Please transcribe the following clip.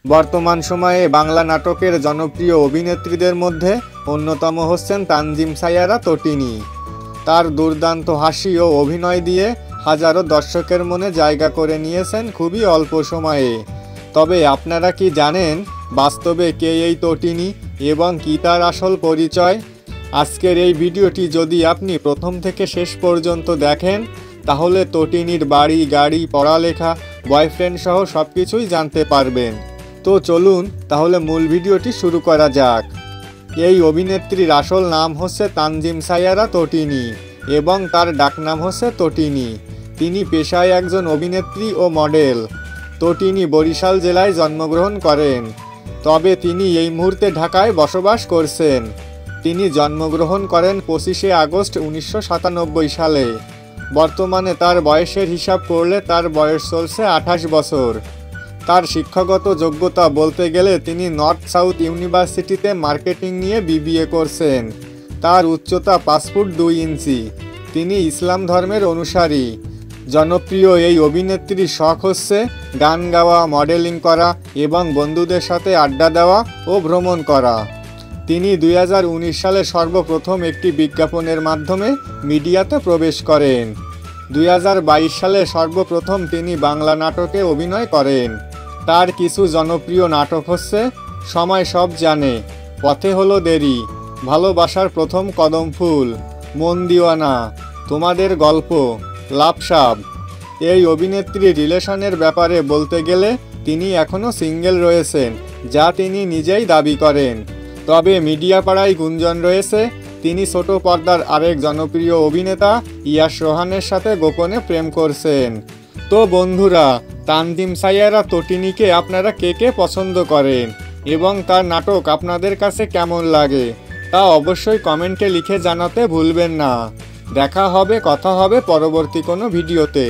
বর্তমান সময়ে বাংলা নাটকের জনপ্রিয় অভিনেত্রীদের মধ্যে অন্যতম হচ্ছেন তানজিম সাইয়ারা তটিনী। তার দুর্দান্ত হাসি ও অভিনয় দিয়ে হাজারো দর্শকের মনে জায়গা করে নিয়েছেন খুবই অল্প সময়ে। তবে আপনারা কি জানেন বাস্তবে কে এই তটিনী এবং কি তার আসল পরিচয়? আজকের এই ভিডিওটি যদি আপনি প্রথম থেকে শেষ পর্যন্ত দেখেন তাহলে তটিনীর বাড়ি, গাড়ি, পড়ালেখা, বয়ফ্রেন্ড সহ সব কিছুই জানতে পারবেন। তো চলুন তাহলে মূল ভিডিওটি শুরু করা যাক। এই অভিনেত্রীর আসল নাম হচ্ছে তানজিম সাইয়ারা তটিনী এবং তার ডাকনাম হচ্ছে তটিনী। তিনি পেশায় একজন অভিনেত্রী ও মডেল। তটিনী বরিশাল জেলায় জন্মগ্রহণ করেন, তবে তিনি এই মুহূর্তে ঢাকায় বসবাস করছেন। তিনি জন্মগ্রহণ করেন 25শে আগস্ট 1997 সালে। বর্তমানে তার বয়সের হিসাব করলে তার বয়স চলছে 28 বছর। তার শিক্ষাগত যোগ্যতা বলতে গেলে তিনি নর্থ সাউথ ইউনিভার্সিটিতে মার্কেটিং নিয়ে বিবিএ করছেন। তার উচ্চতা 5 ফুট 2 ইঞ্চি। তিনি ইসলাম ধর্মের অনুসারী। জনপ্রিয় এই অভিনেত্রীর শখ হচ্ছে গান গাওয়া, মডেলিং করা এবং বন্ধুদের সাথে আড্ডা দেওয়া ও ভ্রমণ করা। তিনি 2019 সালে সর্বপ্রথম একটি বিজ্ঞাপনের মাধ্যমে মিডিয়াতে প্রবেশ করেন। 2022 সালে সর্বপ্রথম তিনি বাংলা নাটকে অভিনয় করেন। তার কিছু জনপ্রিয় নাটক হচ্ছে সময় সব জানে, পথে হলো দেরি, ভালোবাসার প্রথম কদম ফুল, মন দিওয়ানা, তোমাদের গল্প, লাভসাব। এই অভিনেত্রী রিলেশনের ব্যাপারে বলতে গেলে তিনি এখনও সিঙ্গেল রয়েছেন, যা তিনি নিজেই দাবি করেন। তবে মিডিয়া পাড়ায় গুঞ্জন রয়েছে তিনি ছোট পর্দার আরেক জনপ্রিয় অভিনেতা ইয়াশ রোহানের সাথে গোপনে প্রেম করছেন। তো বন্ধুরা, তানজিম সাইয়ারা তটিনীকে আপনারা কে কে পছন্দ করেন এবং তার নাটক আপনাদের কাছে কেমন লাগে তা অবশ্যই কমেন্টে লিখে জানাতে ভুলবেন না। দেখা হবে, কথা হবে পরবর্তী কোনো ভিডিওতে।